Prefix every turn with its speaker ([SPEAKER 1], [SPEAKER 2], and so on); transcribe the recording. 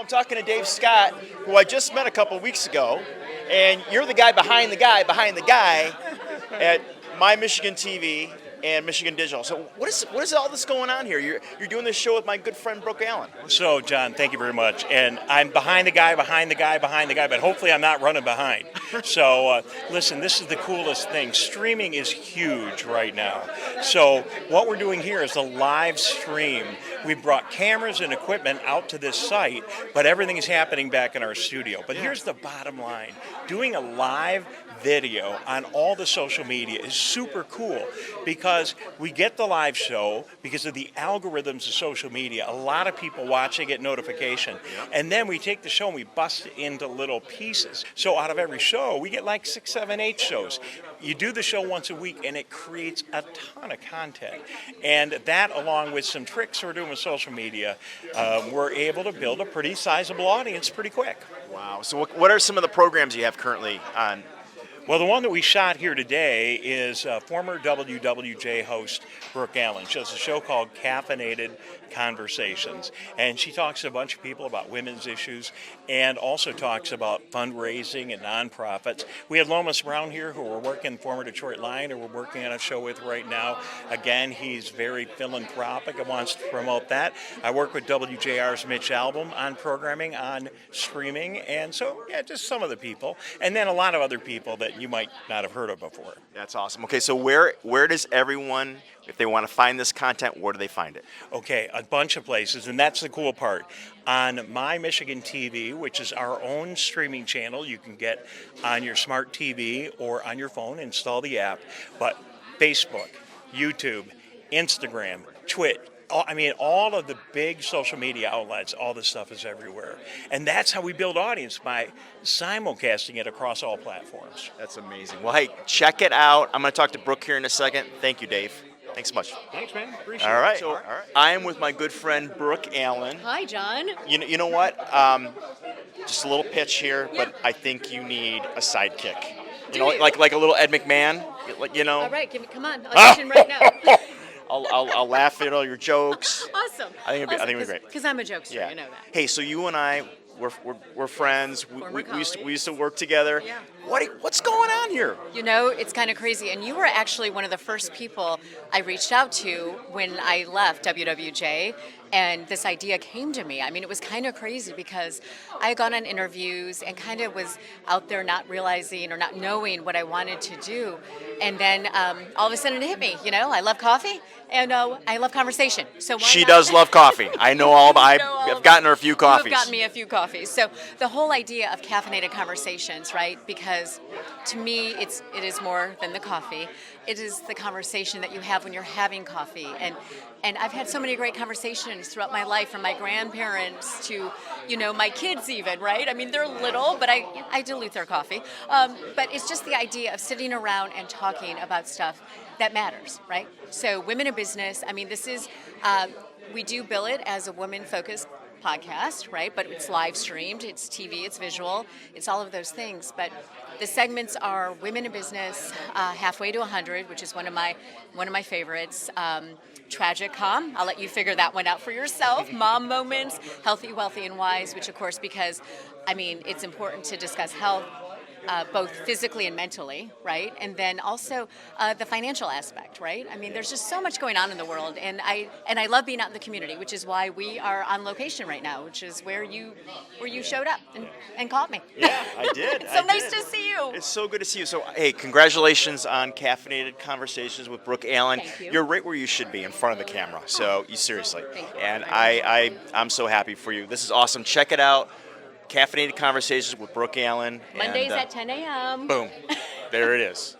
[SPEAKER 1] I'm talking to Dave Scott, who I just met a couple weeks ago, and you're the guy behind the guy at My Michigan TV and Michigan Digital. So what is all this going on here? You're doing this show with my good friend Brooke Allen.
[SPEAKER 2] So, John, thank you very much. And I'm behind the guy, but hopefully I'm not running behind. So, listen, this is the coolest thing. Streaming is huge right now. So what we're doing here is a live stream. We've brought cameras and equipment out to this site, but everything is happening back in our studio. But here's the bottom line. Doing a live video on all the social media is super cool because we get the live show because of the algorithms of social media. A lot of people watch it, get notification, and then we take the show and we bust it into little pieces. So out of every show, we get like 6, 7, 8 shows. You do the show once a week and it creates a ton of content. And that, along with some tricks we're doing with social media, we're able to build a pretty sizable audience pretty quick.
[SPEAKER 1] Wow. So what are some of the programs you have currently on?
[SPEAKER 2] Well, the one that we shot here today is former WWJ host Brooke Allen. She has a show called Caffeinated Conversations, and she talks to a bunch of people about women's issues and also talks about fundraising and nonprofits. We have Lomas Brown here, who we're working, former Detroit Lion, who we're working on a show with right now. Again, he's very philanthropic and wants to promote that. I work with WJR's Mitch Albom on programming, on streaming, and so, yeah, just some of the people. And then a lot of other people that you might not have heard of before.
[SPEAKER 1] That's awesome. Okay, so where does everyone, if they want to find this content, where do they find it?
[SPEAKER 2] Okay, a bunch of places, and that's the cool part. On My Michigan TV, which is our own streaming channel, you can get on your smart TV or on your phone, install the app. But Facebook, YouTube, Instagram, Twitch, all of the big social media outlets, all this stuff is everywhere. And that's how we build audience, by simulcasting it across all platforms.
[SPEAKER 1] That's amazing. Well, hey, check it out. I'm going to talk to Brooke here in a second. Thank you, Dave. Thanks so much.
[SPEAKER 2] Thanks, man. Appreciate
[SPEAKER 1] all right.
[SPEAKER 2] it.
[SPEAKER 1] So, I am with my good friend Brooke Allen.
[SPEAKER 3] Hi, John.
[SPEAKER 1] You know what? Just a little pitch here, but I think you need a sidekick. Like a little Ed McMahon.
[SPEAKER 3] All right, come on. Audition right now.
[SPEAKER 1] I'll laugh at all your jokes.
[SPEAKER 3] Awesome.
[SPEAKER 1] I think it'd be great.
[SPEAKER 3] Because I'm a jokester,
[SPEAKER 1] Yeah.
[SPEAKER 3] you know that.
[SPEAKER 1] Hey, so you and I, we're friends. We used to work together.
[SPEAKER 3] Yeah.
[SPEAKER 1] What's going on here?
[SPEAKER 3] You know, it's kind of crazy. And you were actually one of the first people I reached out to when I left WWJ. And this idea came to me. I mean, it was kind of crazy because I had gone on interviews and kind of was out there not realizing or not knowing what I wanted to do. And then all of a sudden it hit me. I love coffee and I love conversation. So why
[SPEAKER 1] She
[SPEAKER 3] not?
[SPEAKER 1] does love coffee. I know all about I've gotten her a few coffees.
[SPEAKER 3] You've gotten me a few coffees. So the whole idea of caffeinated conversations, right? Because to me, it is more than the coffee. It is the conversation that you have when you're having coffee. And I've had so many great conversations throughout my life, from my grandparents to, my kids even, right? I mean, they're little, but I dilute their coffee. But it's just the idea of sitting around and talking about stuff that matters, right? So women in business, this is, we do bill it as a woman-focused podcast, right? But it's live streamed, it's TV, it's visual, it's all of those things. But the segments are women in business, halfway to 100, which is one of my favorites. Tragic calm, I'll let you figure that one out for yourself. Mom moments, healthy, wealthy, and wise, which of course, because it's important to discuss health, both physically and mentally, right? And then also the financial aspect, right? There's just so much going on in the world, and I love being out in the community, which is why we are on location right now, which is where you showed up and called me.
[SPEAKER 1] Yeah, I did.
[SPEAKER 3] It's so nice to see you.
[SPEAKER 1] It's so good to see you. So, hey, congratulations on Caffeinated Conversations with Brooke Allen.
[SPEAKER 3] Thank you.
[SPEAKER 1] You're right where you should be, in front of the camera. So, you seriously.
[SPEAKER 3] Thank you.
[SPEAKER 1] And I'm so happy for you. This is awesome. Check it out. Caffeinated Conversations with Brooke Allen.
[SPEAKER 3] Mondays at 10 a.m.
[SPEAKER 1] Boom. There it is.